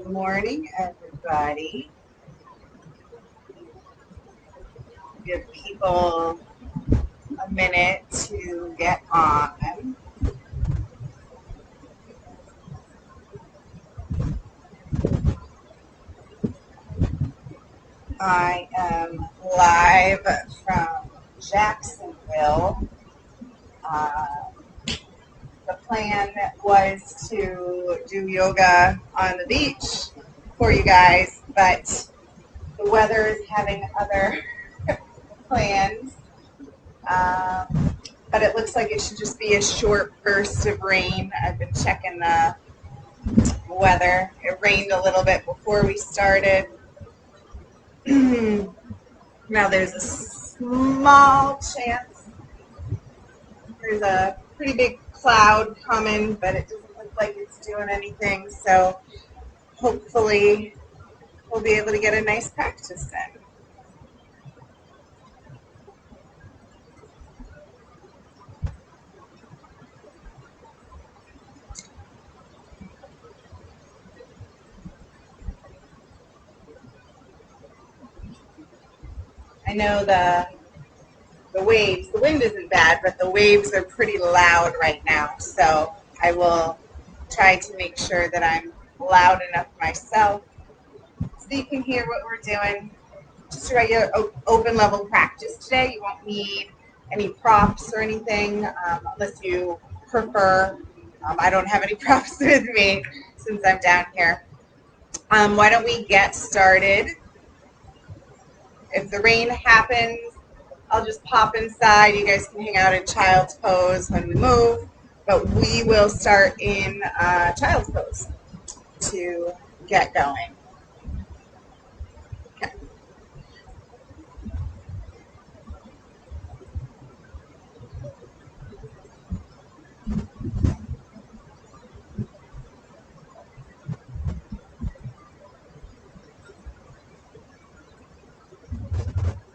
Morning, everybody. Give people a minute to get on. I am live from Jacksonville. Uh, the plan was to do yoga on the beach for you guys, but the weather is having other plans. But it looks like it should just be a short burst of rain. I've been checking the weather. It rained a little bit before we started. Now there's a small chance. There's a pretty big cloud coming, but it doesn't look like it's doing anything. So hopefully we'll be able to get a nice practice in. I know the waves, the wind isn't bad, but the waves are pretty loud right now. So I will try to make sure that I'm loud enough myself so you can hear what we're doing. Just a regular open level practice today. You won't need any props or anything unless you prefer. I don't have any props with me since I'm down here. Why don't we get started? If the rain happens, I'll just pop inside. You guys can hang out in child's pose when we move, but we will start in child's pose to get going. Okay.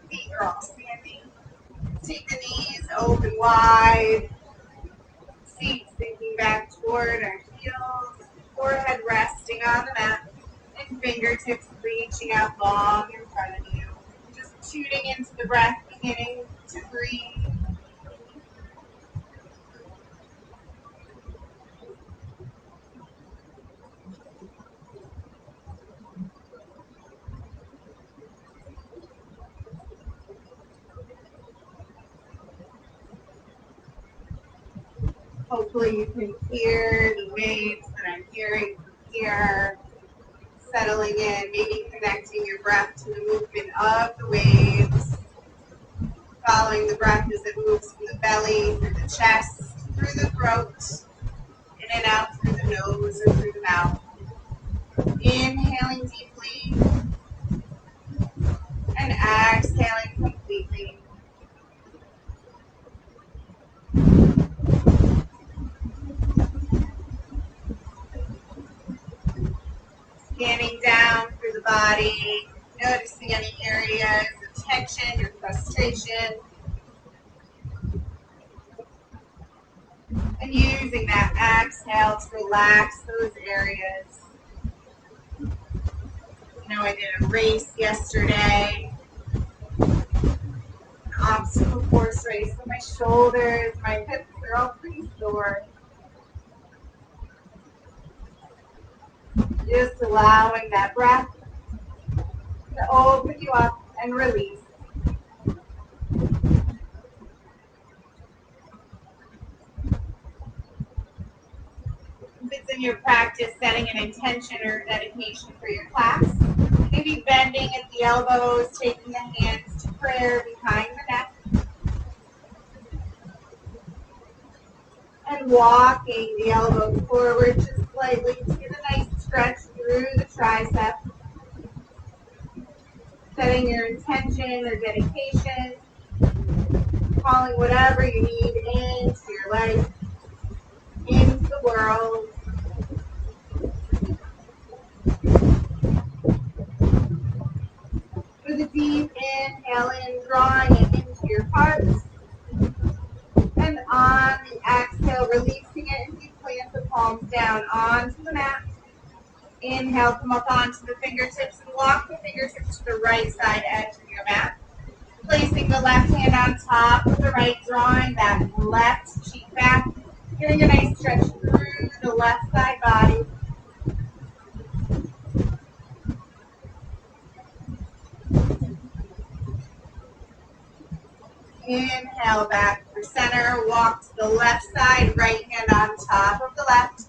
Feet are all standing. Take the knees open wide. Feet sinking back toward our heels. Forehead resting on the mat. And fingertips reaching out long in front of you. Just tuning into the breath, beginning to breathe. Hopefully you can hear the waves that I'm hearing from here, settling in, maybe connecting your breath to the movement of the waves, following the breath as it moves from the belly, through the chest, through the throat, in and out through the nose or through the mouth. Inhaling deeply and exhaling completely. Scanning down through the body, noticing any areas of tension or frustration, and using that exhale to relax those areas. I did a race yesterday, an obstacle course race, so my shoulders, my hips are all pretty sore. Just allowing that breath to open you up and release. If it's in your practice, setting an intention or dedication for your class, maybe bending at the elbows, taking the hands to prayer behind the neck, and walking the elbows forward just slightly to get a nice stretch through the tricep. Setting your intention or dedication, calling whatever you need into your life, into the world. With a deep inhale in, drawing it into your heart. And on the exhale, releasing it as you plant the palms down onto the mat. Inhale, come up onto the fingertips and walk the fingertips to the right side edge of your mat. Placing the left hand on top of the right, drawing that left cheek back. Getting a nice stretch through the left side body. Inhale back through center. Walk to the left side, right hand on top of the left.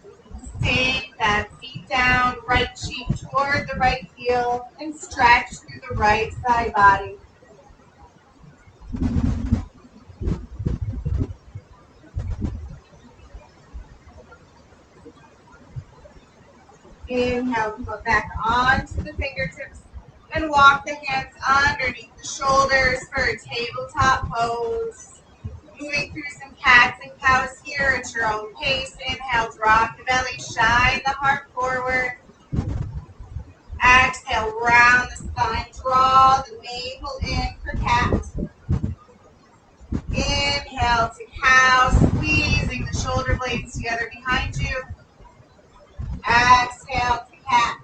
Sink that feet down, right cheek toward the right heel, and stretch through the right side body. Inhale, come back onto the fingertips and walk the hands underneath the shoulders for a tabletop pose. Moving through some cats and cows here at your own pace. Inhale, drop the belly, shine the heart forward. Exhale, round the spine, draw the navel in for cat. Inhale to cow, squeezing the shoulder blades together behind you. Exhale to cat.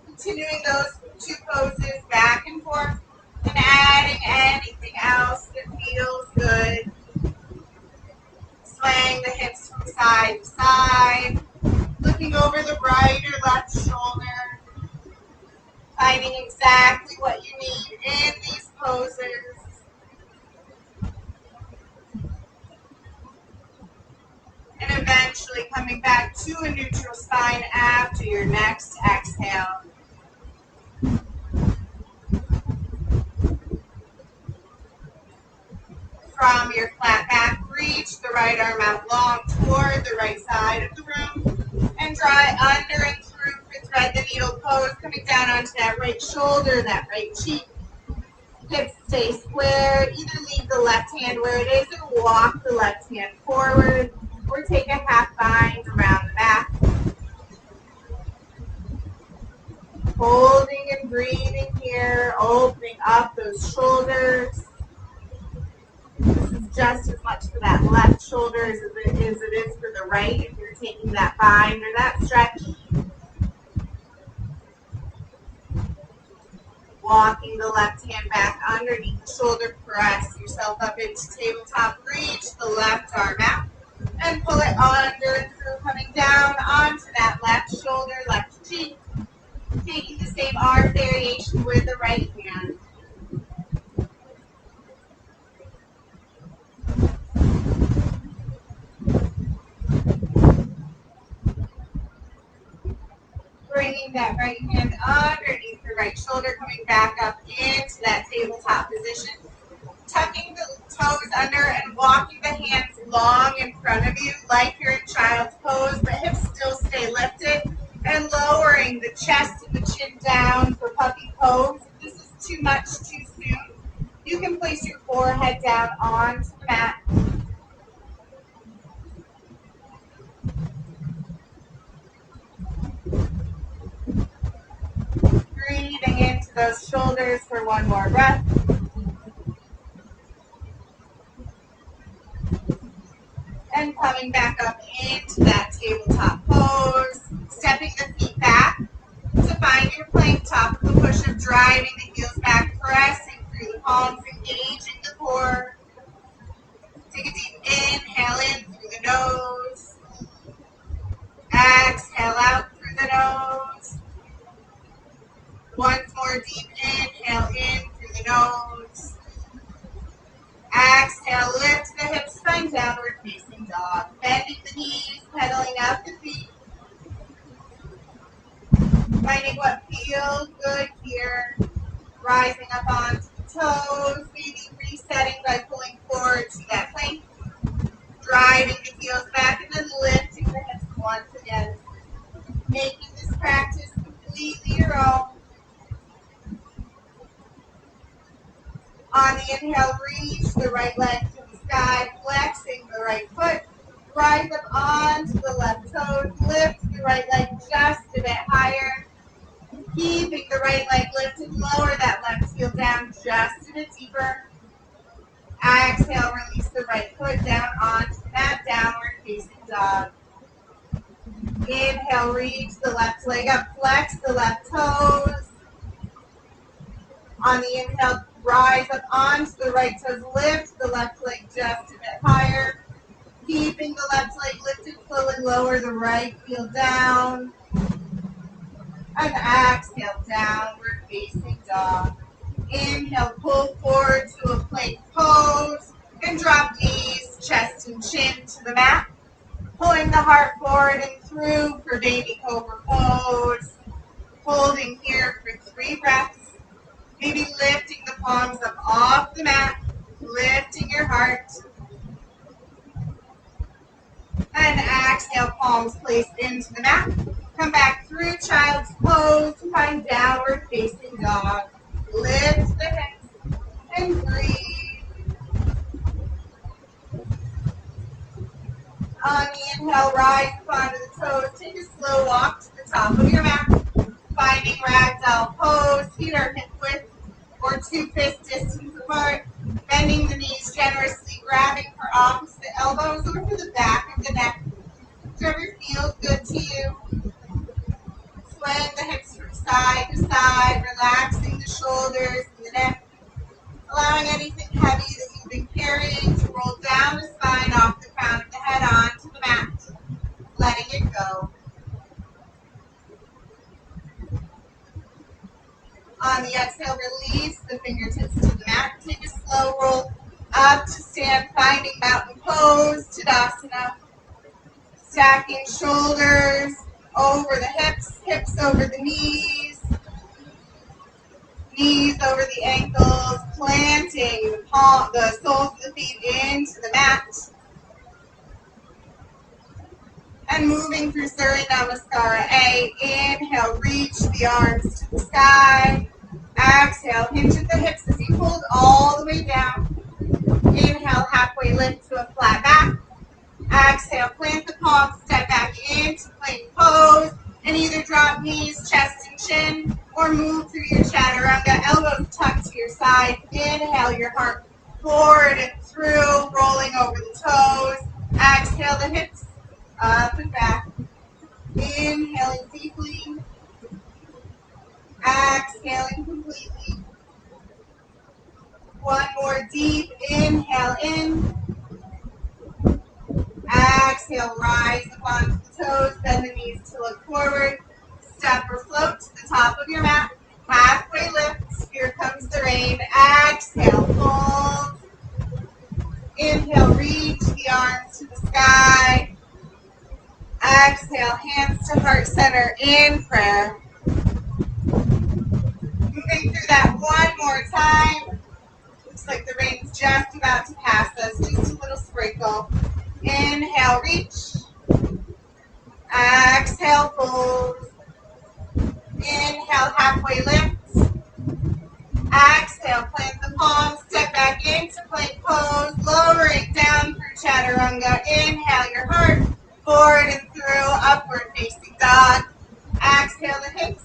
Continuing those two poses back and forth and adding anything else that feels good. Swaying the hips from side to side. Looking over the right or left shoulder. Finding exactly what you need in these poses. And eventually coming back to a neutral spine after your next exhale. From your flat back, reach the right arm out long toward the right side of the room. And draw under and through for thread the needle pose, coming down onto that right shoulder, that right cheek. Hips stay squared. Either leave the left hand where it is or walk the left hand forward. Or take a half bind around the back. Holding and breathing here, opening up those shoulders. This is just as much for that left shoulder as it is for the right if you're taking that bind or that stretch. Walking the left hand back underneath the shoulder, press yourself up into tabletop, reach the left arm out, and pull it under and through, coming down onto that left shoulder, left cheek, taking the same arm variation with the right hand. Bringing that right hand underneath the right shoulder, coming back up into that tabletop position. Tucking the toes under and walking the hands long in front of you like you're in child's pose, but hips still stay lifted. And lowering the chest and the chin down for puppy pose. If this is too much too soon, you can place your forehead down onto the mat. Breathing into those shoulders for one more breath. And coming back up into that tabletop pose. Stepping the feet back to find your plank, top of the push-up, driving the heels back, pressing through the palms, engaging the core. Take a deep inhale in through the nose. Exhale out through the nose. Once more deep inhale in through the nose. Exhale, lift the hips, spine downward facing dog. Bending the knees, pedaling out the feet. Finding what feels good here. Rising up onto the toes, maybe resetting by pulling forward to that plank. Driving the heels back and then lifting the hips once again. Making this practice completely your own. On the inhale, reach the right leg to the sky, flexing the right foot. Rise up onto the left toes, lift the right leg just a bit higher. Keeping the right leg lifted, lower that left heel down just a bit deeper. Exhale, release the right foot down onto that downward facing dog. Inhale, reach the left leg up, flex the left toes. On the inhale, rise up onto the right toes, lift the left leg just a bit higher. Keeping the left leg lifted, slowly lower the right heel down. And exhale, downward facing dog. Inhale, pull forward to a plank pose. And drop knees, chest and chin to the mat. Pulling the heart forward and through for baby cobra pose. Holding here for 3 breaths. Maybe lifting the palms up off the mat. Lifting your heart. And exhale, palms placed into the mat. Come back through child's pose. Find downward facing dog. Lift the hips and breathe. On the inhale, rise up onto the toes. Take a slow walk to the top of your mat. Finding ragdoll pose. Feet are hip width or 2 fist distance apart. Bending the knees generously, grabbing for opposite elbows or for the back of the neck. Whichever feels good to you. Swaying the hips from side to side, relaxing the shoulders and the neck. Allowing anything heavy that you've been carrying to roll down the spine off the crown of the head onto the mat. Letting it go. On the exhale, release the fingertips to the mat. Take a slow roll up to stand, finding mountain pose, Tadasana. Stacking shoulders over the hips, hips over the knees, knees over the ankles, planting the soles of the feet into the mat. And moving through Surya Namaskara A. Inhale, reach the arms to the sky. Exhale, hinge at the hips as you hold all the way down. Inhale, halfway lift to a flat back. Exhale, plant the palms, step back into plank pose, and either drop knees, chest and chin, or move through your chaturanga, elbows tucked to your side. Inhale your heart forward and through, rolling over the toes. Exhale the hips up and back. Inhaling deeply. Exhaling completely. One more deep inhale in. Exhale, rise up onto the toes, bend the knees to look forward. Step or float to the top of your mat. Halfway lift, here comes the rain. Exhale, fold. Inhale, reach the arms to the sky. Exhale, hands to heart center in prayer. Moving through that one more time. Looks like the rain's just about to pass us, just a little sprinkle. Inhale, reach. Exhale, fold. Inhale, halfway lift. Exhale, plant the palms, step back into plank pose, lowering down through chaturanga. Inhale your heart, forward and through, upward facing dog. Exhale the hips,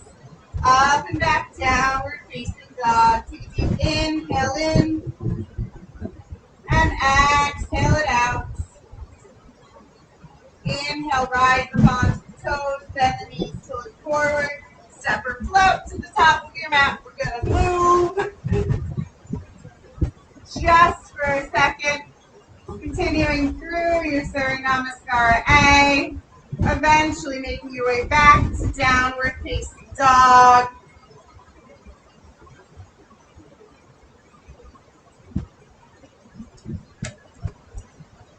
up and back, downward facing dog. Take a deep inhale in, and exhale it out. Inhale, rise up onto the toes, bend the knees to look forward. Step or float to the top of your mat. We're going to move just for a second. Continuing through your Surya Namaskara A. Eventually making your way back to downward facing dog.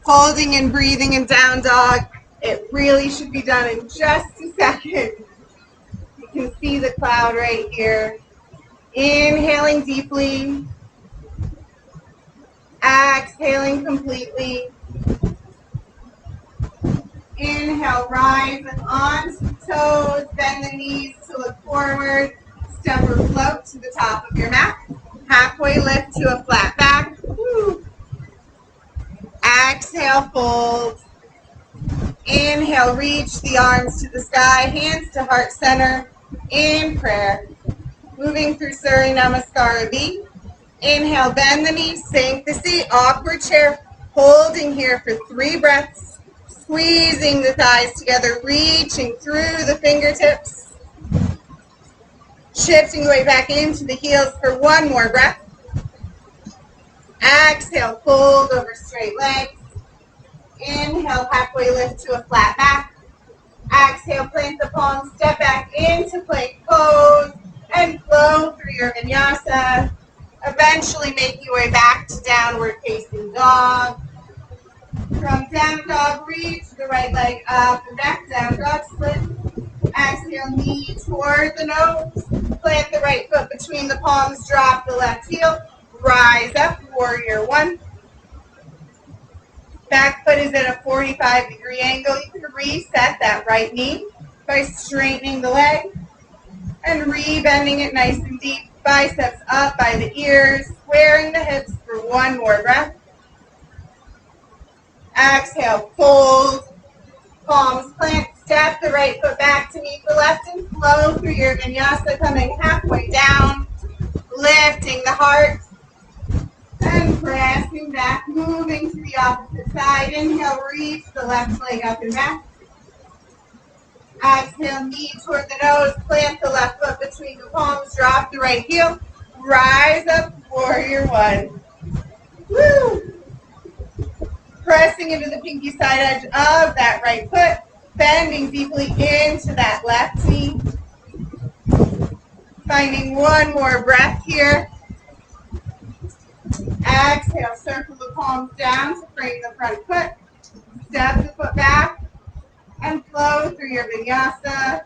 Holding and breathing in down dog. It really should be done in just a second. You can see the cloud right here. Inhaling deeply. Exhaling completely. Inhale, rise up onto the toes, bend the knees to look forward. Step or float to the top of your mat. Halfway lift to a flat back. Woo. Exhale, fold. Inhale, reach the arms to the sky, hands to heart center in prayer. Moving through Surya Namaskara B. Inhale, bend the knees, sink the seat, awkward chair. Holding here for 3 breaths. Squeezing the thighs together, reaching through the fingertips. Shifting the weight back into the heels for one more breath. Exhale, fold over straight legs. Inhale, halfway lift to a flat back. Exhale, plant the palms, step back into plank pose, and flow through your vinyasa. Eventually make your way back to downward facing dog. From down dog, reach the right leg up and back, down dog split. Exhale, knee toward the nose. Plant the right foot between the palms, drop the left heel. Rise up, warrior one. Back foot is at a 45-degree angle. You can reset that right knee by straightening the leg and re-bending it nice and deep. Biceps up by the ears, squaring the hips for one more breath. Exhale, fold, palms plant, step the right foot back to meet the left and flow through your vinyasa, coming halfway down, lifting the heart and pressing back, moving to the opposite side. Inhale, reach the left leg up and back. Exhale, knee toward the nose, plant the left foot between the palms, drop the right heel, rise up, warrior one. Woo! Pressing into the pinky side edge of that right foot, bending deeply into that left knee. Finding one more breath here. Exhale, circle the palms down to frame the front foot. Step the foot back and flow through your vinyasa.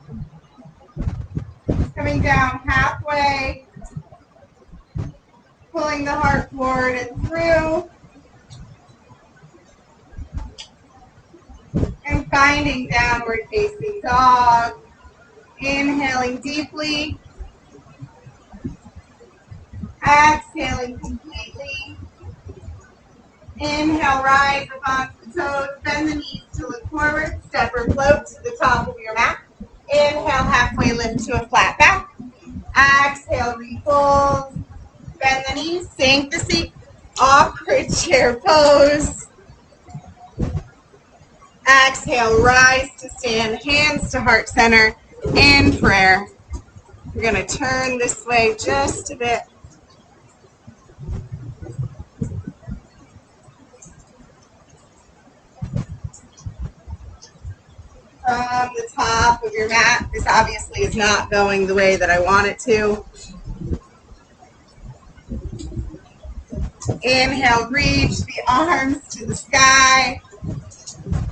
Coming down halfway. Pulling the heart forward and through. And finding downward facing dog. Inhaling deeply. Exhaling completely. Inhale, rise up onto the toes. Bend the knees to look forward. Step or float to the top of your mat. Inhale, halfway lift to a flat back. Exhale, refold. Bend the knees, sink the seat. Awkward chair pose. Exhale, rise to stand, hands to heart center in prayer. We're going to turn this way just a bit. From the top of your mat, this obviously is not going the way that I want it to. Inhale, reach the arms to the sky.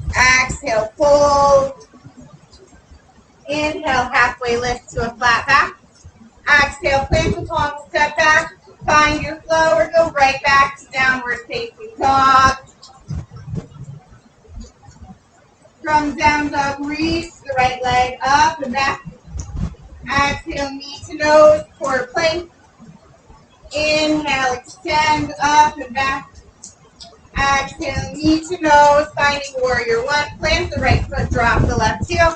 Exhale, fold. Inhale, halfway lift to a flat back. Exhale, plant the palms, step back. Find your flow or go right back to downward facing dog. From down dog, reach the right leg up and back. Exhale, knee to nose, forward plank. Inhale, extend up and back. Exhale, knee to nose, finding warrior one. Plant the right foot, drop the left heel,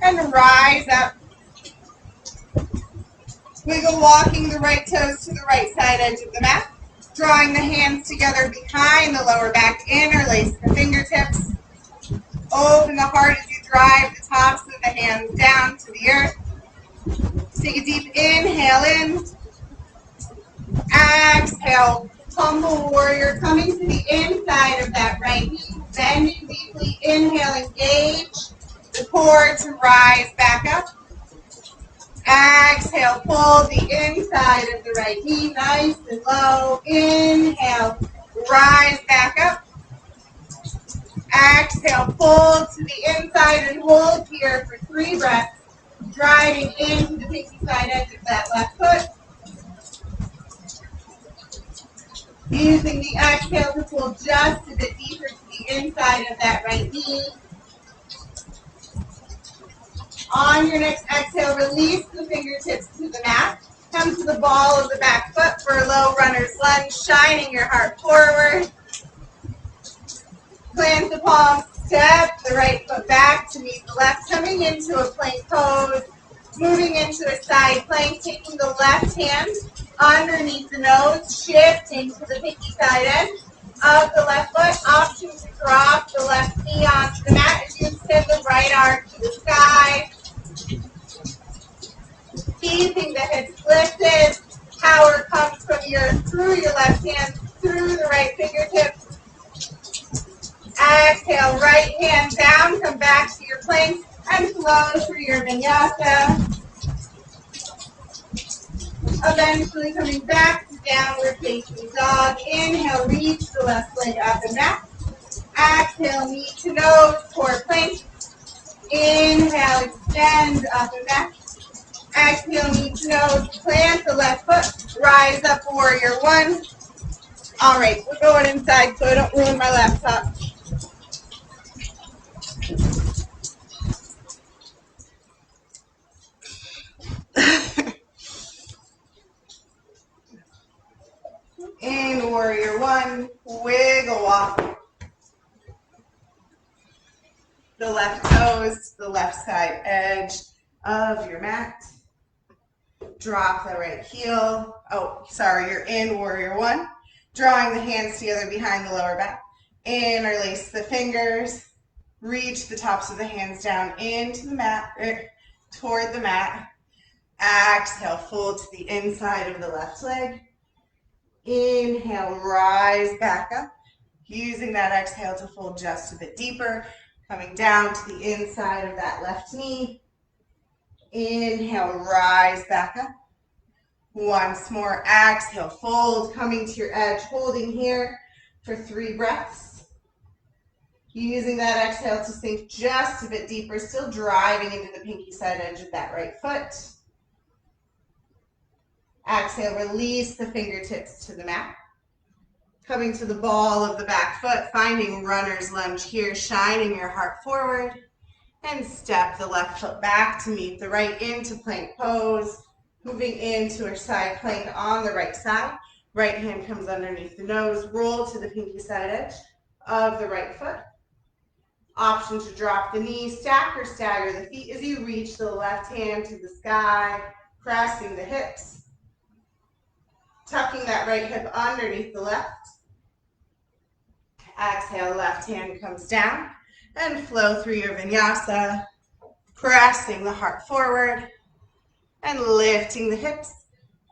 and rise up. Wiggle, walking the right toes to the right side edge of the mat. Drawing the hands together behind the lower back, interlace the fingertips. Open the heart as you drive the tops of the hands down to the earth. Take a deep inhale in. Exhale, humble warrior, coming to the inside of that right knee. Bending deeply, inhale, engage the core to rise back up. Exhale, pull the inside of the right knee, nice and low. Inhale, rise back up. Exhale, pull to the inside and hold here for 3 breaths, driving into the pinky side edge of that left foot. Using the exhale to pull just a bit deeper to the inside of that right knee. On your next exhale, release the fingertips to the mat. Come to the ball of the back foot for a low runner's lunge, shining your heart forward. Plant the palms, step the right foot back to meet the left, coming into a plank pose, moving into a side plank, taking the left hand underneath the nose, shifting to the pinky side edge of the left foot. Option to drop the left knee onto the mat through your left hand, through the right fingertips. Exhale, right hand down, come back to your plank and flow through your vinyasa. Eventually coming back to downward facing dog. Inhale, reach the left leg up and back. Exhale, knee to nose, core plank. Inhale, extend up and back. Exhale, knee to nose, plant the left foot, rise up, warrior one. All right, we're going inside so I don't ruin my laptop. In warrior one, wiggle walk. The left toes to the left side edge of your mat. Drop the right heel. Oh, sorry, you're in warrior one. Drawing the hands together behind the lower back. Interlace the fingers. Reach the tops of the hands down into the mat, toward the mat. Exhale, fold to the inside of the left leg. Inhale, rise back up. Using that exhale to fold just a bit deeper. Coming down to the inside of that left knee. Inhale, rise back up. Once more, exhale, fold, coming to your edge, holding here for 3 breaths. Using that exhale to sink just a bit deeper, still driving into the pinky side edge of that right foot. Exhale, release the fingertips to the mat. Coming to the ball of the back foot, finding runner's lunge here, shining your heart forward. And step the left foot back to meet the right into plank pose. Moving into a side plank on the right side. Right hand comes underneath the nose. Roll to the pinky side edge of the right foot. Option to drop the knee, stack or stagger the feet as you reach the left hand to the sky, pressing the hips. Tucking that right hip underneath the left. Exhale, left hand comes down and flow through your vinyasa, pressing the heart forward and lifting the hips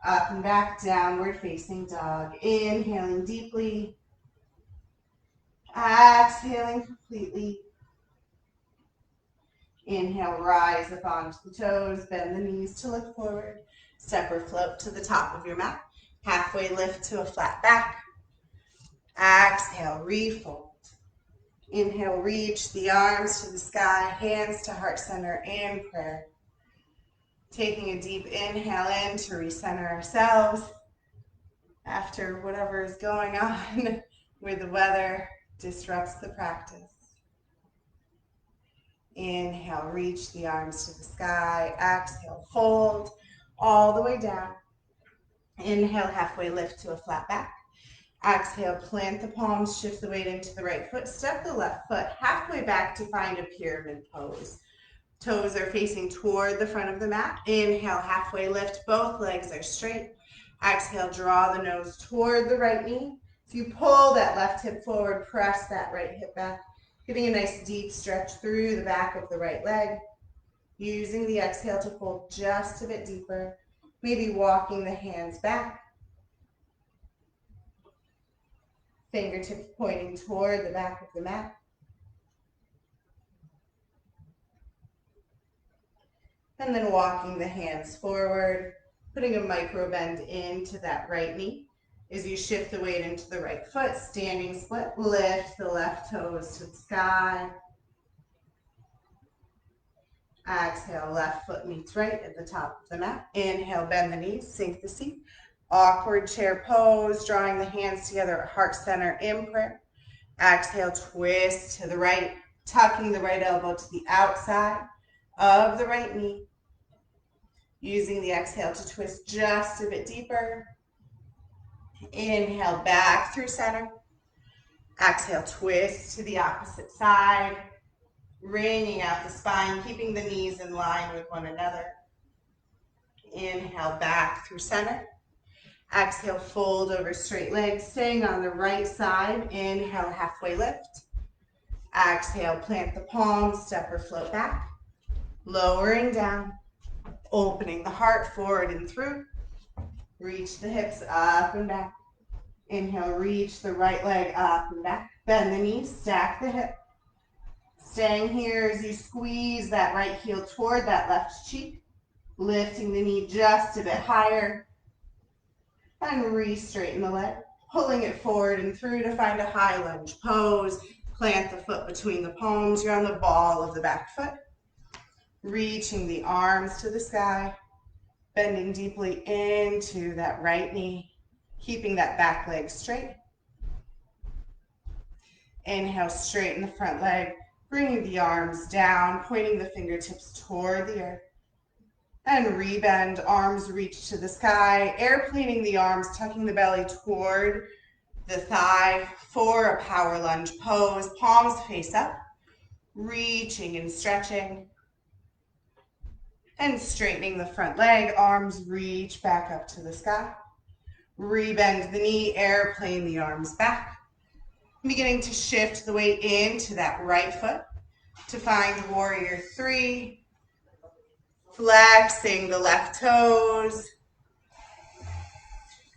up and back, downward facing dog. Inhaling deeply, exhaling completely. Inhale, rise up onto the toes, bend the knees to look forward. Step or float to the top of your mat. Halfway lift to a flat back. Exhale, refold. Inhale, reach the arms to the sky, hands to heart center and prayer. Taking a deep inhale in to recenter ourselves after whatever is going on with the weather disrupts the practice. Inhale, reach the arms to the sky. Exhale, fold all the way down. Inhale, halfway lift to a flat back. Exhale, plant the palms, shift the weight into the right foot, step the left foot halfway back to find a pyramid pose. Toes are facing toward the front of the mat. Inhale, halfway lift, both legs are straight. Exhale, draw the nose toward the right knee. If you pull that left hip forward, press that right hip back, getting a nice deep stretch through the back of the right leg. Using the exhale to fold just a bit deeper, maybe walking the hands back. Fingertips pointing toward the back of the mat. And then walking the hands forward, putting a micro bend into that right knee. As you shift the weight into the right foot, standing split, lift the left toes to the sky. Exhale, left foot meets right at the top of the mat. Inhale, bend the knees, sink the seat. Awkward chair pose, drawing the hands together at heart center in prayer. Exhale, twist to the right, tucking the right elbow to the outside of the right knee. Using the exhale to twist just a bit deeper. Inhale, back through center. Exhale, twist to the opposite side. Wringing out the spine, keeping the knees in line with one another. Inhale, back through center. Exhale, fold over straight legs, staying on the right side. Inhale, halfway lift. Exhale, plant the palms, step or float back. Lowering down, opening the heart forward and through. Reach the hips up and back. Inhale, reach the right leg up and back. Bend the knees, stack the hip. Staying here as you squeeze that right heel toward that left cheek. Lifting the knee just a bit higher. And re-straighten the leg. Pulling it forward and through to find a high lunge pose. Plant the foot between the palms. You're on the ball of the back foot. Reaching the arms to the sky. Bending deeply into that right knee. Keeping that back leg straight. Inhale, straighten the front leg. Bringing the arms down, pointing the fingertips toward the earth. And rebend, arms reach to the sky, airplaning the arms, tucking the belly toward the thigh for a power lunge pose. Palms face up, reaching and stretching. And straightening the front leg, arms reach back up to the sky. Rebend the knee, airplane the arms back. Beginning to shift the weight into that right foot to find warrior three. Flexing the left toes.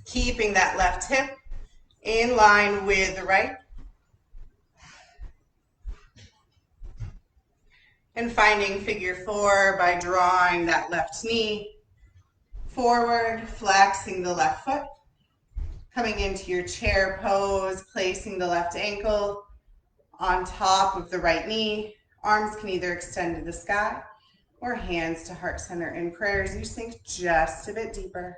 Keeping that left hip in line with the right. And finding figure four by drawing that left knee forward, flexing the left foot. Coming into your chair pose, placing the left ankle on top of the right knee. Arms can either extend to the sky or hands to heart center in prayer as you sink just a bit deeper.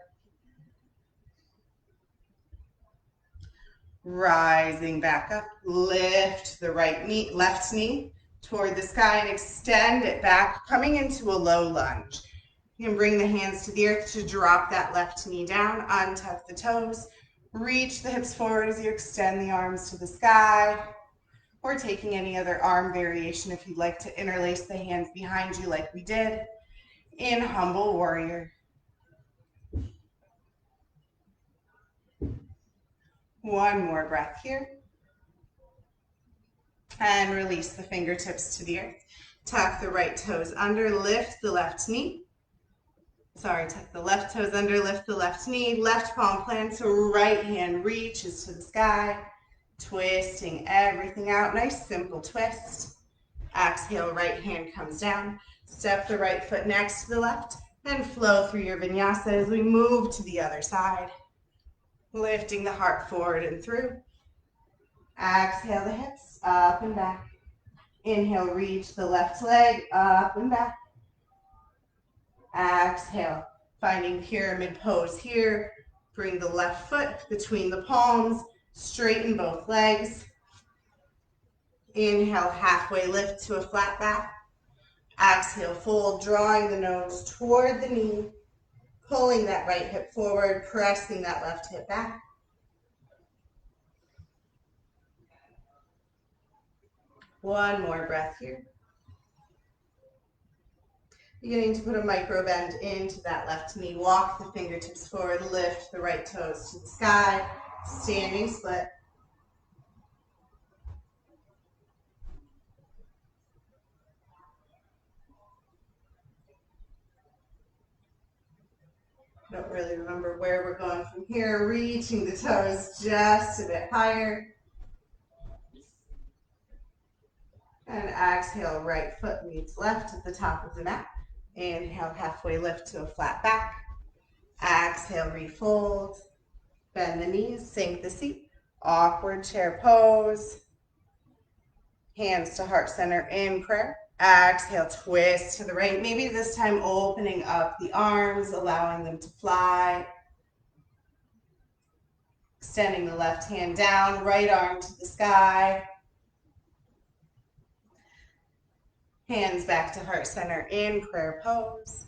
Rising back up, lift the left knee toward the sky and extend it back, coming into a low lunge. You can bring the hands to the earth to drop that left knee down, untuck the toes, reach the hips forward as you extend the arms to the sky, or taking any other arm variation if you'd like to interlace the hands behind you like we did in Humble Warrior. One more breath here. And release the fingertips to the earth. Tuck the right toes under, lift the left knee. Tuck the left toes under, lift the left knee. Left palm plants, right hand reaches to the sky. Twisting everything out. Nice simple twist. Exhale, right hand comes down. Step the right foot next to the left and flow through your vinyasa as we move to the other side. Lifting the heart forward and through. Exhale the hips up and back. Inhale, reach the left leg up and back. Exhale, finding pyramid pose here. Bring the left foot between the palms. Straighten both legs. Inhale, halfway lift to a flat back. Exhale, fold, drawing the nose toward the knee. Pulling that right hip forward, pressing that left hip back. One more breath here. Beginning to put a micro bend into that left knee. Walk the fingertips forward, lift the right toes to the sky. Standing split. Don't really remember where we're going from here. Reaching the toes just a bit higher. And exhale, right foot meets left at the top of the mat. Inhale, halfway lift to a flat back. Exhale, refold. Bend the knees, sink the seat. Awkward chair pose. Hands to heart center in prayer. Exhale, twist to the right. Maybe this time opening up the arms, allowing them to fly. Extending the left hand down, right arm to the sky. Hands back to heart center in prayer pose.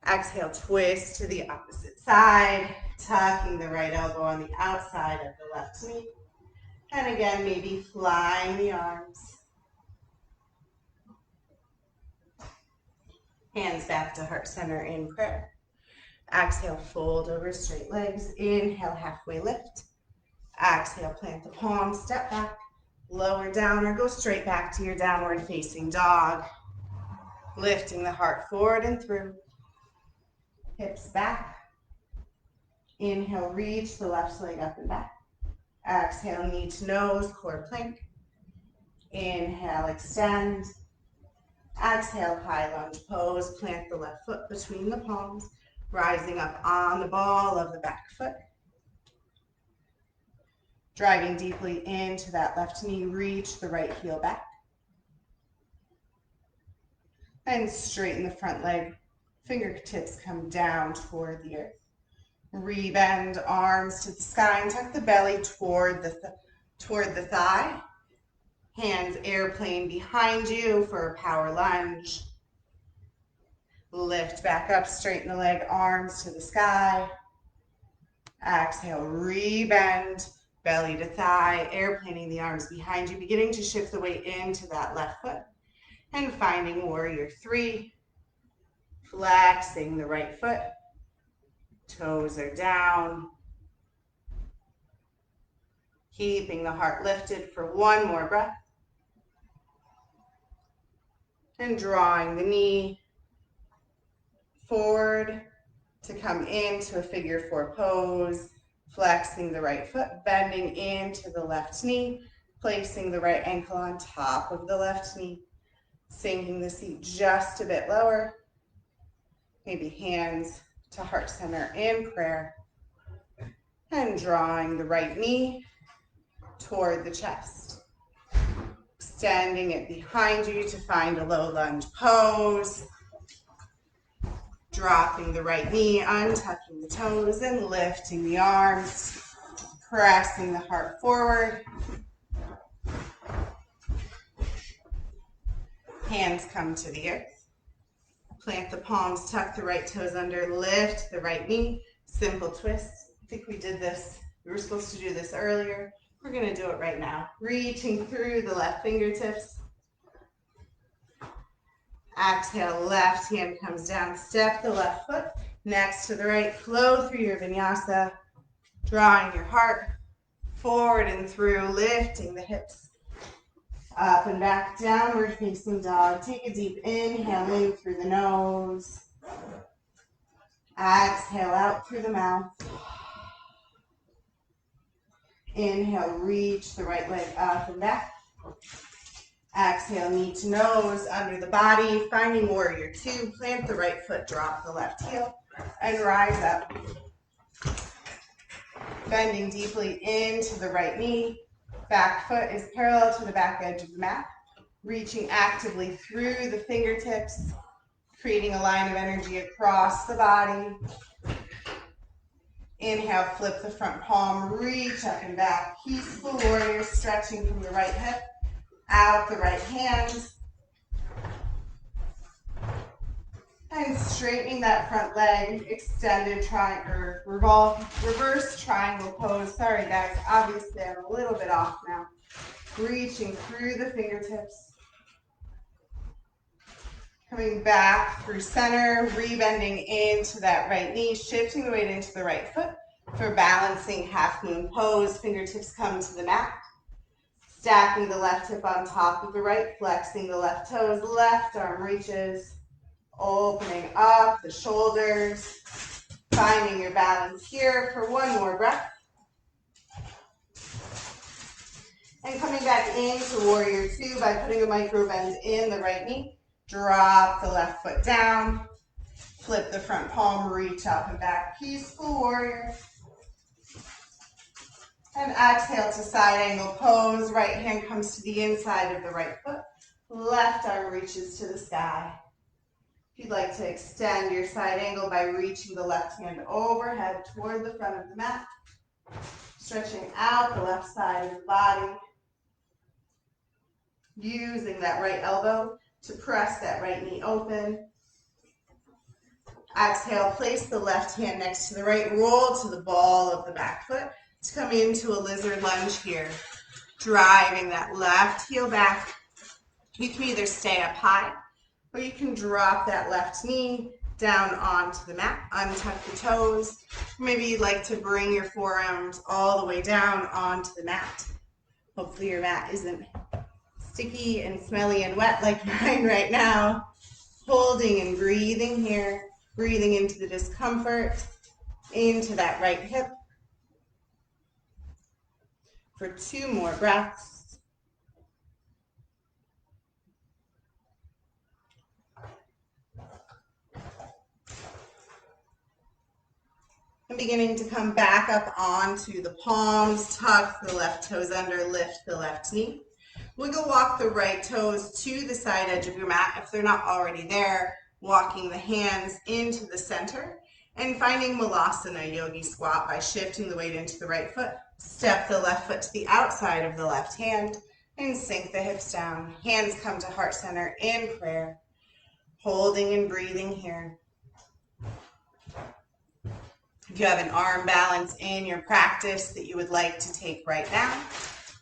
Exhale, twist to the opposite side, tucking the right elbow on the outside of the left knee. And again, maybe flying the arms. Hands back to heart center in prayer. Exhale, fold over straight legs. Inhale, halfway lift. Exhale, plant the palms, step back, lower down, or go straight back to your downward facing dog. Lifting the heart forward and through. Hips back. Inhale, reach the left leg up and back. Exhale, knee to nose, core plank. Inhale, extend. Exhale, high lunge pose. Plant the left foot between the palms, rising up on the ball of the back foot. Driving deeply into that left knee, reach the right heel back. And straighten the front leg. Fingertips come down toward the earth. Rebend arms to the sky and tuck the belly toward the thigh. Hands airplane behind you for a power lunge. Lift back up, straighten the leg, arms to the sky. Exhale, rebend, belly to thigh, airplaning the arms behind you, beginning to shift the weight into that left foot. And finding warrior three, flexing the right foot. Toes are down. Keeping the heart lifted for one more breath. And drawing the knee forward to come into a figure four pose. Flexing the right foot, bending into the left knee, placing the right ankle on top of the left knee. Sinking the seat just a bit lower. Maybe hands to heart center in prayer. And drawing the right knee toward the chest. Extending it behind you to find a low lunge pose. Dropping the right knee, untucking the toes, and lifting the arms. Pressing the heart forward. Hands come to the earth. Plant the palms, tuck the right toes under, lift the right knee. Simple twist. I think we did this. We were supposed to do this earlier. We're going to do it right now. Reaching through the left fingertips. Exhale, left hand comes down. Step the left foot next to the right. Flow through your vinyasa. Drawing your heart forward and through, lifting the hips. Up and back, downward facing dog. Take a deep inhale in through the nose. Exhale out through the mouth. Inhale, reach the right leg up and back. Exhale, knee to nose, under the body. Finding warrior two. Plant the right foot, drop the left heel, and rise up. Bending deeply into the right knee. Back foot is parallel to the back edge of the mat. Reaching actively through the fingertips, creating a line of energy across the body. Inhale, flip the front palm, reach up and back. Peaceful warrior, stretching from the right hip, out the right hand. And straightening that front leg, extended triangle, reverse triangle pose. Sorry guys, obviously I'm a little bit off now. Reaching through the fingertips. Coming back through center, rebending into that right knee, shifting the weight into the right foot for balancing half moon pose. Fingertips come to the mat. Stacking the left hip on top of the right, flexing the left toes, left arm reaches. Opening up the shoulders, finding your balance here for one more breath. And coming back into warrior two by putting a micro bend in the right knee. Drop the left foot down, flip the front palm, reach up and back, peaceful warrior. And exhale to side angle pose. Right hand comes to the inside of the right foot. Left arm reaches to the sky. If you'd like to extend your side angle by reaching the left hand overhead toward the front of the mat. Stretching out the left side of the body. Using that right elbow to press that right knee open. Exhale, place the left hand next to the right. Roll to the ball of the back foot to come into a lizard lunge here. Driving that left heel back. You can either stay up high, or you can drop that left knee down onto the mat, untuck the toes. Maybe you'd like to bring your forearms all the way down onto the mat. Hopefully your mat isn't sticky and smelly and wet like mine right now. Holding and breathing here, breathing into the discomfort, into that right hip. for 2 more breaths. And beginning to come back up onto the palms, tuck the left toes under, lift the left knee. Wiggle walk the right toes to the side edge of your mat. If they're not already there, walking the hands into the center and finding Malasana Yogi Squat by shifting the weight into the right foot. Step the left foot to the outside of the left hand and sink the hips down. Hands come to heart center in prayer, holding and breathing here. If you have an arm balance in your practice that you would like to take right now,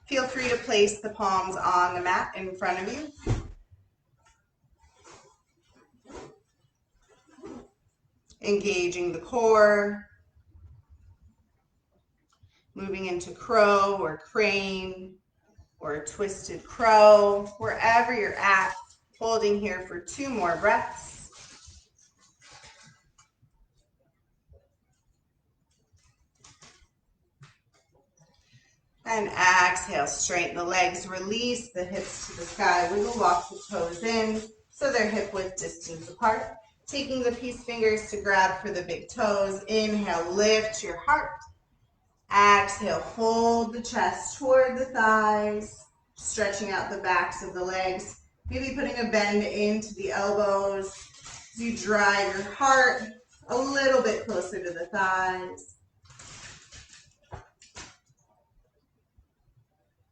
feel free to place the palms on the mat in front of you. Engaging the core, moving into crow or crane or twisted crow, wherever you're at, holding here for 2 more breaths. And exhale, straighten the legs, release the hips to the sky, wiggle walk the toes in so they're hip width distance apart. Taking the peace fingers to grab for the big toes. Inhale, lift your heart. Exhale, fold the chest toward the thighs, stretching out the backs of the legs. Maybe putting a bend into the elbows as you drive your heart a little bit closer to the thighs.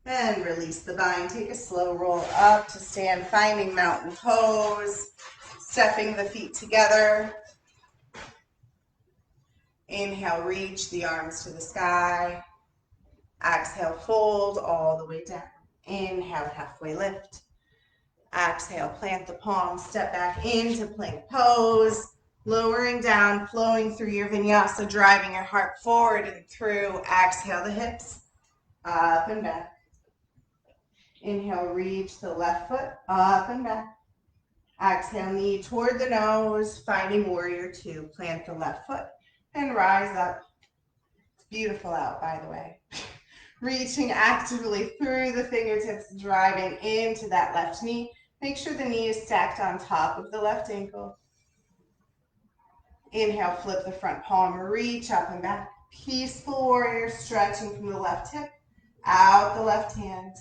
And release the bind. Take a slow roll up to stand, finding mountain pose, stepping the feet together. Inhale, reach the arms to the sky. Exhale, fold all the way down. Inhale, halfway lift. Exhale, plant the palms, step back into plank pose. Lowering down, flowing through your vinyasa, driving your heart forward and through. Exhale the hips, up and back. Inhale, reach the left foot, up and back. Exhale, knee toward the nose, finding warrior 2. Plant the left foot and rise up. It's beautiful out, by the way. Reaching actively through the fingertips, driving into that left knee. Make sure the knee is stacked on top of the left ankle. Inhale, flip the front palm, reach up and back. Peaceful warrior, stretching from the left hip, out the left hand.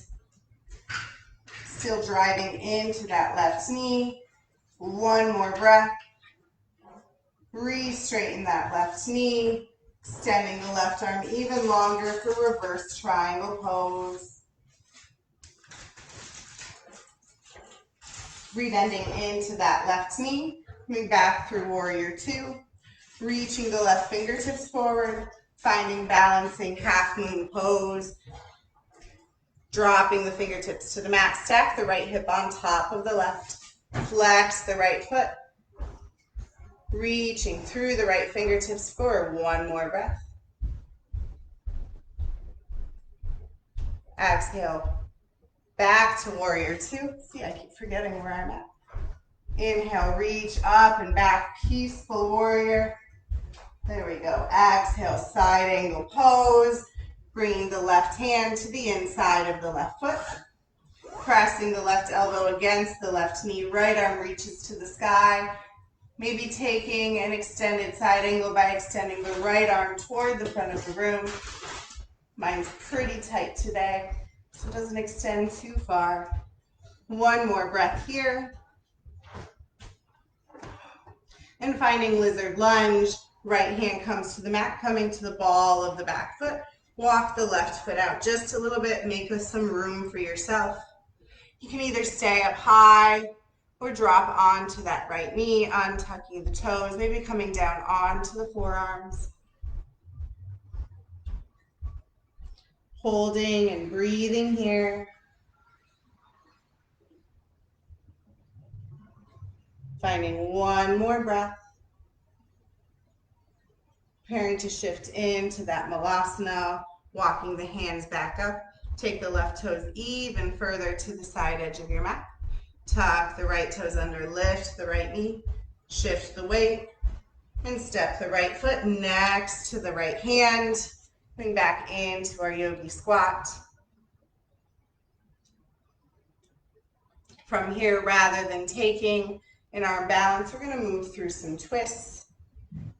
Still driving into that left knee. 1 more breath. Re-straighten that left knee. Extending the left arm even longer for reverse triangle pose. Rebending into that left knee. Move back through warrior 2. Reaching the left fingertips forward. Finding balancing half moon pose. Dropping the fingertips to the mat, stack the right hip on top of the left. Flex the right foot. Reaching through the right fingertips for 1 more breath. Exhale, back to warrior 2. See, I keep forgetting where I'm at. Inhale, reach up and back, peaceful warrior. There we go. Exhale, side angle pose. Bringing the left hand to the inside of the left foot. Pressing the left elbow against the left knee. Right arm reaches to the sky. Maybe taking an extended side angle by extending the right arm toward the front of the room. Mine's pretty tight today, so it doesn't extend too far. 1 more breath here. And finding lizard lunge. Right hand comes to the mat, coming to the ball of the back foot. Walk the left foot out just a little bit, make some room for yourself. You can either stay up high or drop onto that right knee, untucking the toes, maybe coming down onto the forearms. Holding and breathing here. Finding 1 more breath. Preparing to shift into that Malasana, walking the hands back up. Take the left toes even further to the side edge of your mat. Tuck the right toes under, lift the right knee, shift the weight, and step the right foot next to the right hand. Bring back into our yogi squat. From here, rather than taking an arm balance, we're going to move through some twists,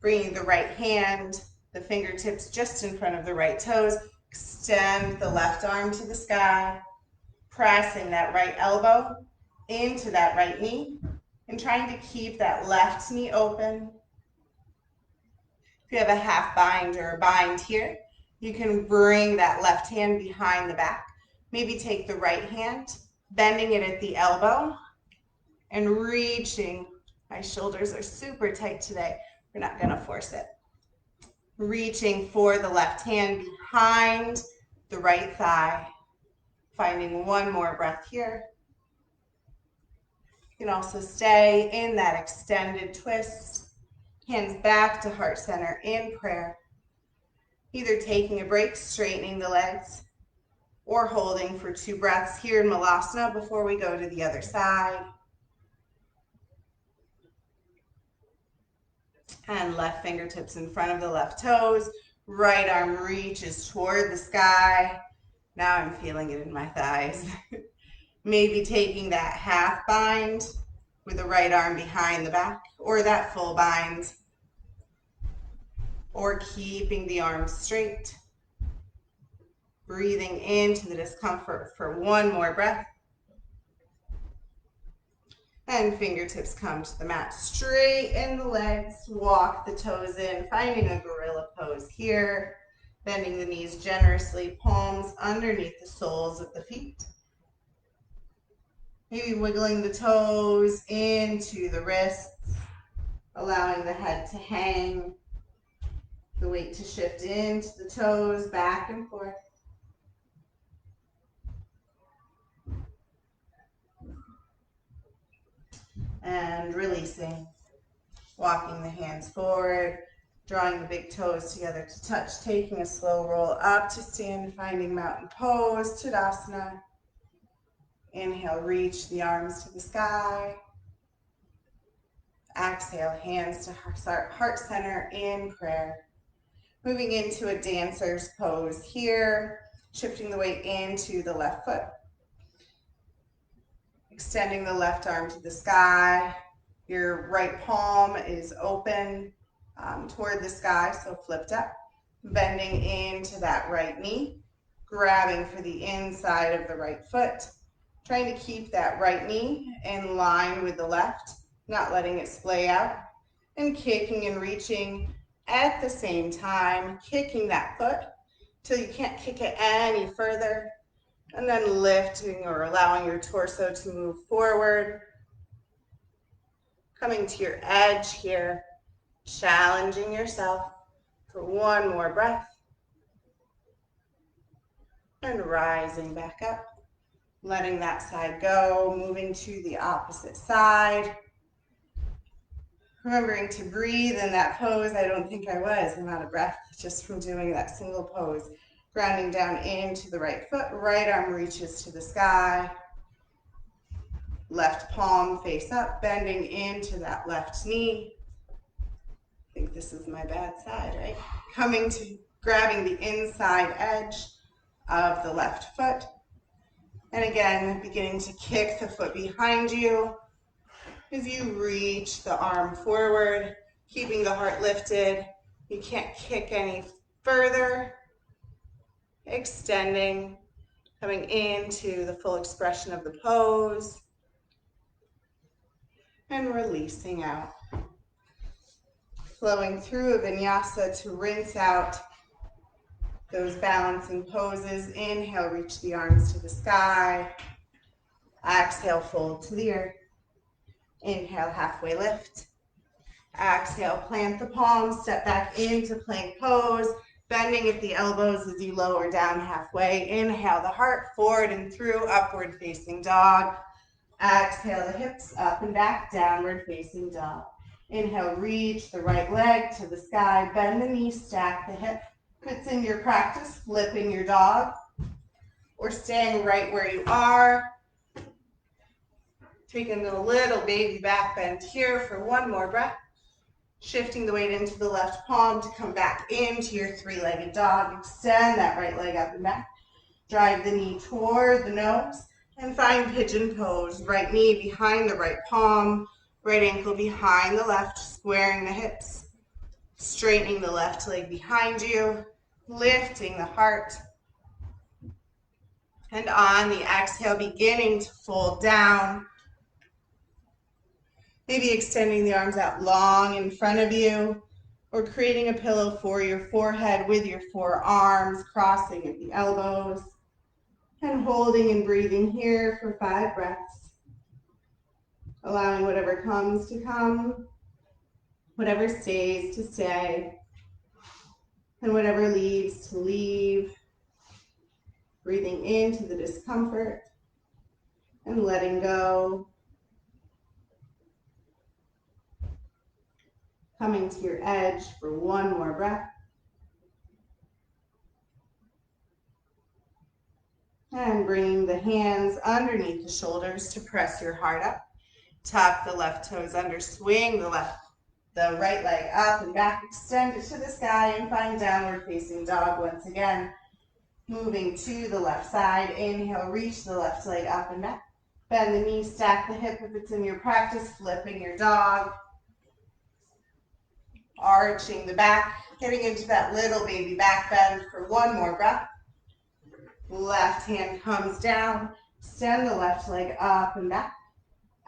bringing the right hand, the fingertips just in front of the right toes. Extend the left arm to the sky, pressing that right elbow into that right knee, and trying to keep that left knee open. If you have a half bind or a bind here, you can bring that left hand behind the back. Maybe take the right hand, bending it at the elbow, and reaching. My shoulders are super tight today. We're not going to force it. Reaching for the left hand behind the right thigh. Finding one more breath here. You can also stay in that extended twist. Hands back to heart center in prayer. Either taking a break, straightening the legs, or holding for 2 breaths here in Malasana before we go to the other side. And left fingertips in front of the left toes. Right arm reaches toward the sky. Now I'm feeling it in my thighs. Maybe taking that half bind with the right arm behind the back, or that full bind, or keeping the arms straight. Breathing into the discomfort for one more breath. And fingertips come to the mat. Straighten the legs, walk the toes in, finding a gorilla pose here. Bending the knees generously, palms underneath the soles of the feet. Maybe wiggling the toes into the wrists, allowing the head to hang, the weight to shift into the toes, back and forth. And releasing, walking the hands forward, drawing the big toes together to touch, taking a slow roll up to stand, finding mountain pose, Tadasana. Inhale, reach the arms to the sky. Exhale, hands to heart center in prayer. Moving into a dancer's pose here, shifting the weight into the left foot. Extending the left arm to the sky. Your right palm is open toward the sky, so flipped up. Bending into that right knee, grabbing for the inside of the right foot. Trying to keep that right knee in line with the left, not letting it splay out. And kicking and reaching at the same time, kicking that foot till you can't kick it any further. And then lifting or allowing your torso to move forward. Coming to your edge here, challenging yourself for one more breath. And rising back up, letting that side go, moving to the opposite side. Remembering to breathe in that pose. I don't think I was. I'm out of breath just from doing that single pose. Grounding down into the right foot, right arm reaches to the sky. Left palm face up, bending into that left knee. I think this is my bad side, right? Coming to grabbing the inside edge of the left foot. And again, beginning to kick the foot behind you as you reach the arm forward, keeping the heart lifted. You can't kick any further. Extending, coming into the full expression of the pose. And releasing out. Flowing through a vinyasa to rinse out those balancing poses. Inhale, reach the arms to the sky. Exhale, fold to the earth. Inhale, halfway lift. Exhale, plant the palms, step back into plank pose. Bending at the elbows as you lower down halfway. Inhale the heart forward and through, upward facing dog. Exhale the hips up and back, downward facing dog. Inhale, reach the right leg to the sky. Bend the knee, stack the hip. If it's in your practice, flipping your dog or staying right where you are. Taking a little baby back bend here for one more breath. Shifting the weight into the left palm to come back into your three-legged dog. Extend that right leg up and back. Drive the knee toward the nose And find pigeon pose. Right knee behind the right palm, right ankle behind the left, squaring the hips, straightening the left leg behind you, lifting the heart. And on the exhale, beginning to fold down. Maybe extending the arms out long in front of you, or creating a pillow for your forehead with your forearms, crossing at the elbows. And holding and breathing here for 5 breaths. Allowing whatever comes to come, whatever stays to stay, and whatever leaves to leave. Breathing into the discomfort and letting go. Coming to your edge for 1 more breath. And bringing the hands underneath the shoulders to press your heart up. Tuck the left toes under, swing the right leg up and back, extend it to the sky, and find downward facing dog once again. Moving to the left side, inhale, reach the left leg up and back. Bend the knee, stack the hip if it's in your practice, flipping your dog. Arching the back, getting into that little baby back bend for 1 more breath. Left hand comes down, extend the left leg up and back.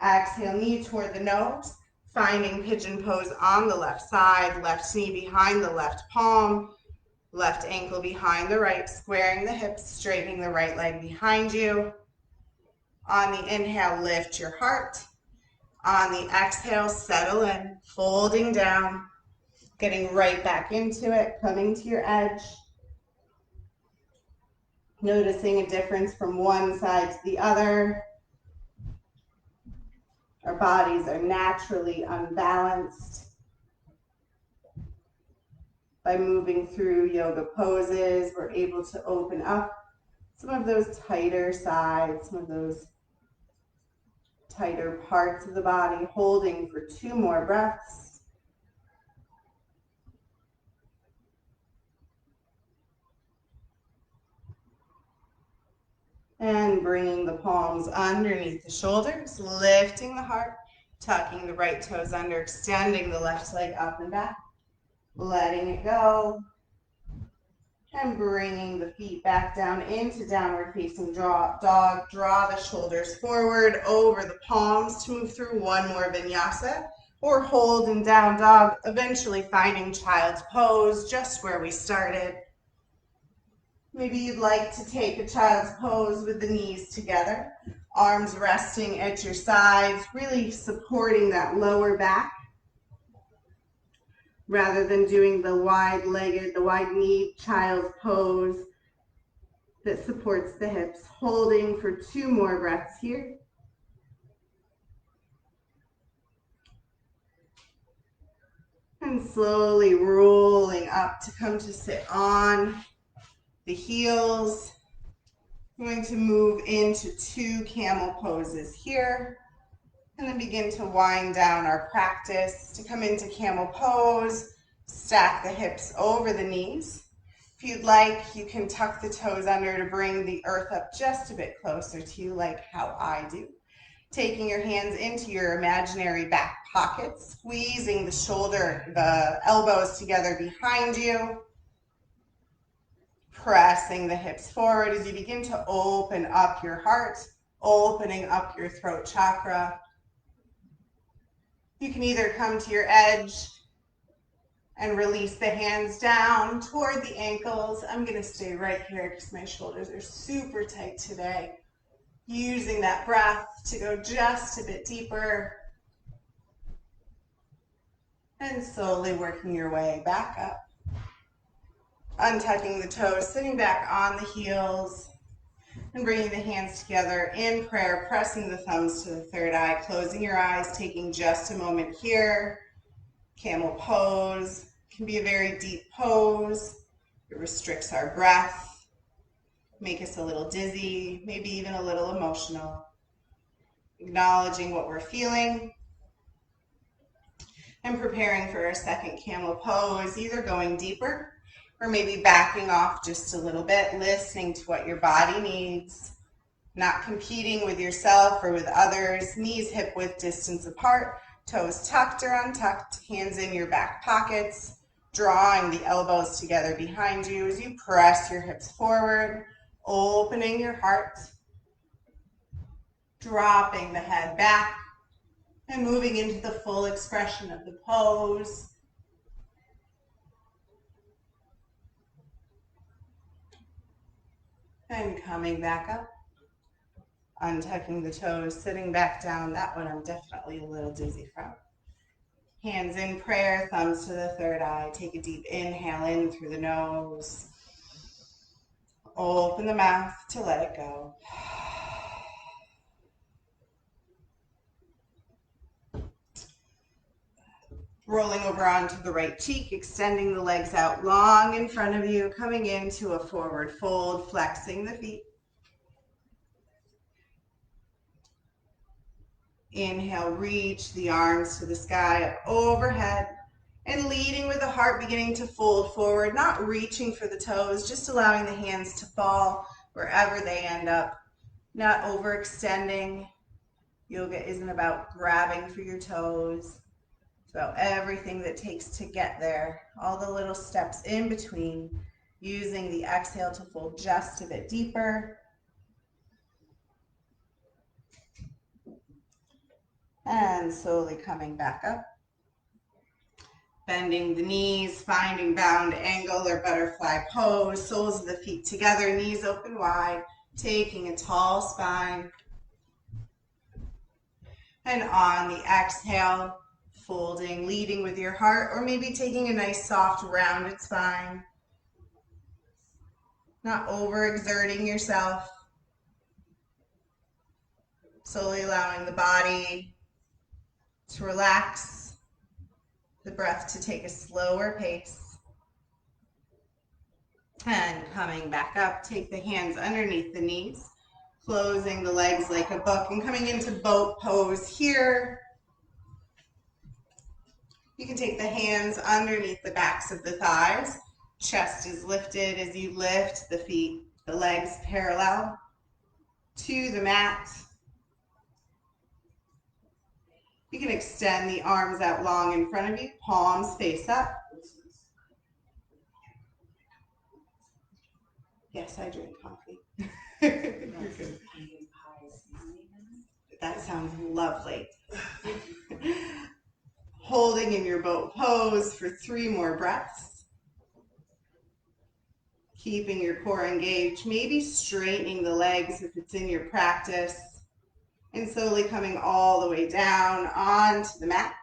Exhale, knee toward the nose, finding pigeon pose on the left side, left knee behind the left palm, left ankle behind the right, squaring the hips, straightening the right leg behind you. On the inhale, lift your heart. On the exhale, settle in, folding down, getting right back into it, coming to your edge. Noticing a difference from one side to the other. Our bodies are naturally unbalanced. By moving through yoga poses, we're able to open up some of those tighter sides, some of those tighter parts of the body, holding for 2 more breaths. And bringing the palms underneath the shoulders, lifting the heart, tucking the right toes under, extending the left leg up and back, letting it go, and bringing the feet back down into downward facing dog. Draw the shoulders forward over the palms to move through 1 more vinyasa, or hold in down dog, eventually finding child's pose just where we started. Maybe you'd like to take a child's pose with the knees together, arms resting at your sides, really supporting that lower back, rather than doing the wide-legged, the wide-kneed child's pose that supports the hips. Holding for 2 more breaths here. And slowly rolling up to come to sit on the heels. I'm going to move into 2 camel poses here, and then begin to wind down our practice to come into camel pose. Stack the hips over the knees. If you'd like, you can tuck the toes under to bring the earth up just a bit closer to you, like how I do. Taking your hands into your imaginary back pockets, squeezing the elbows together behind you. Pressing the hips forward as you begin to open up your heart, opening up your throat chakra. You can either come to your edge and release the hands down toward the ankles. I'm going to stay right here because my shoulders are super tight today. Using that breath to go just a bit deeper. And slowly working your way back up. Untucking the toes, sitting back on the heels, and bringing the hands together in prayer, pressing the thumbs to the third eye, closing your eyes, taking just a moment here. Camel pose can be a very deep pose. It restricts our breath, make us a little dizzy, maybe even a little emotional. Acknowledging what we're feeling and preparing for our second camel pose, either going deeper or maybe backing off just a little bit, listening to what your body needs. Not competing with yourself or with others. Knees hip width distance apart, toes tucked or untucked, hands in your back pockets, drawing the elbows together behind you as you press your hips forward, opening your heart, dropping the head back, and moving into the full expression of the pose. And coming back up, untucking the toes, sitting back down. That one I'm definitely a little dizzy from. Hands in prayer, thumbs to the third eye. Take a deep inhale in through the nose. Open the mouth to let it go. Rolling over onto the right cheek, extending the legs out long in front of you, coming into a forward fold, flexing the feet. Inhale, reach the arms to the sky, up overhead, and leading with the heart beginning to fold forward, not reaching for the toes, just allowing the hands to fall wherever they end up, not overextending. Yoga isn't about grabbing for your toes. It's about everything that takes to get there, all the little steps in between, using the exhale to fold just a bit deeper. And slowly coming back up. Bending the knees, finding bound angle or butterfly pose, soles of the feet together, knees open wide, taking a tall spine. And on the exhale, folding, leading with your heart, or maybe taking a nice soft rounded spine. Not overexerting yourself. Slowly allowing the body to relax, the breath to take a slower pace. And coming back up, take the hands underneath the knees, closing the legs like a book and coming into boat pose here. You can take the hands underneath the backs of the thighs. Chest is lifted as you lift the feet, the legs parallel to the mat. You can extend the arms out long in front of you, palms face up. Yes, I drink coffee. That sounds lovely. Holding in your boat pose for 3 more breaths. Keeping your core engaged, maybe straightening the legs if it's in your practice, and slowly coming all the way down onto the mat.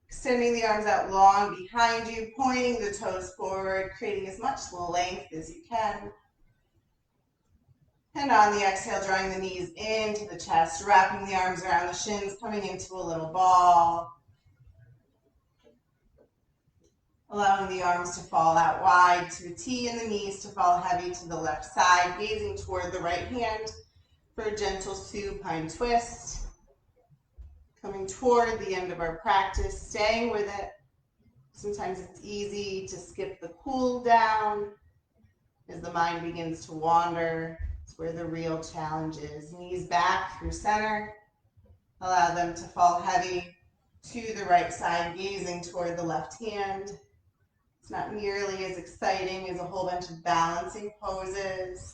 Extending the arms out long behind you, pointing the toes forward, creating as much length as you can. And on the exhale, drawing the knees into the chest, wrapping the arms around the shins, coming into a little ball. Allowing the arms to fall out wide to a T and the knees to fall heavy to the left side, gazing toward the right hand for a gentle supine twist. Coming toward the end of our practice, staying with it. Sometimes it's easy to skip the cool down as the mind begins to wander. It's where the real challenge is. Knees back through center. Allow them to fall heavy to the right side, gazing toward the left hand. It's not nearly as exciting as a whole bunch of balancing poses,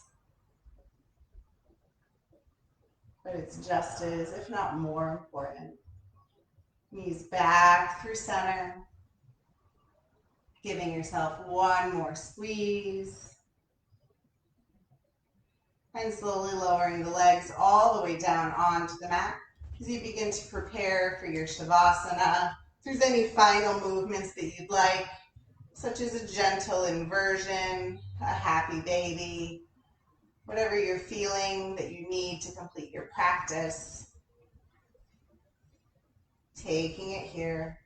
but it's just as, if not more important. Knees back through center. Giving yourself one more squeeze. And slowly lowering the legs all the way down onto the mat as you begin to prepare for your Shavasana. If there's any final movements that you'd like, such as a gentle inversion, a happy baby, whatever you're feeling that you need to complete your practice, taking it here.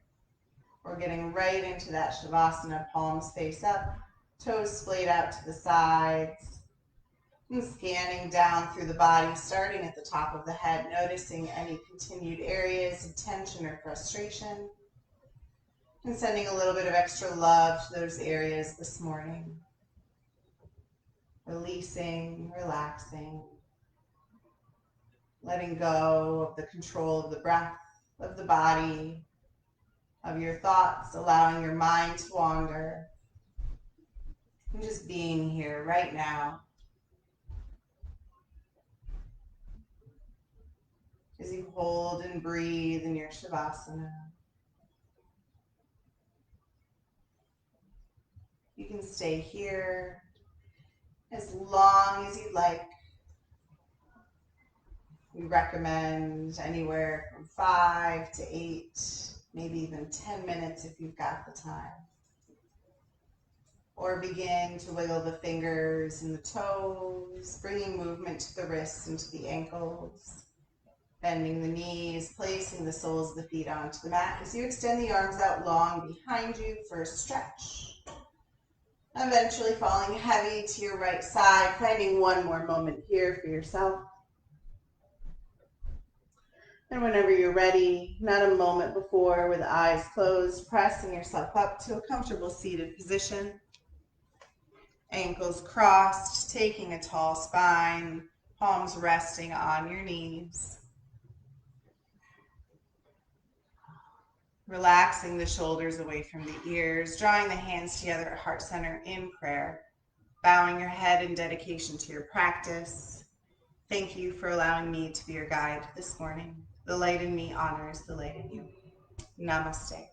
We're getting right into that Shavasana, palms face up, toes splayed out to the sides, and scanning down through the body, starting at the top of the head, noticing any continued areas of tension or frustration, and sending a little bit of extra love to those areas this morning. Releasing, relaxing, letting go of the control of the breath, of the body, of your thoughts, allowing your mind to wander, and just being here right now as you hold and breathe in your Shavasana. You can stay here as long as you'd like. We recommend anywhere from 5 to 8, maybe even 10 minutes if you've got the time. Or begin to wiggle the fingers and the toes, bringing movement to the wrists and to the ankles, bending the knees, placing the soles of the feet onto the mat as you extend the arms out long behind you for a stretch. Eventually falling heavy to your right side, finding one more moment here for yourself. And whenever you're ready, not a moment before, with eyes closed, pressing yourself up to a comfortable seated position. Ankles crossed, taking a tall spine, palms resting on your knees. Relaxing the shoulders away from the ears, drawing the hands together at heart center in prayer, bowing your head in dedication to your practice. Thank you for allowing me to be your guide this morning. The light in me honors the light in you. Namaste.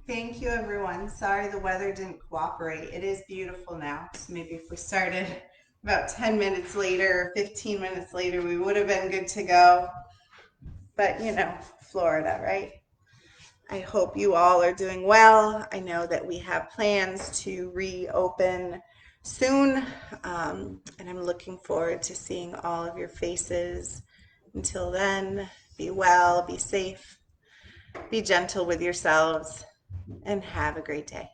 Thank you, everyone. Sorry the weather didn't cooperate. It is beautiful now. So maybe if we started about 10 minutes later, 15 minutes later, we would have been good to go. But, you know, Florida, right? I hope you all are doing well. I know that we have plans to reopen soon, and I'm looking forward to seeing all of your faces. Until then, be well, be safe, be gentle with yourselves, and have a great day.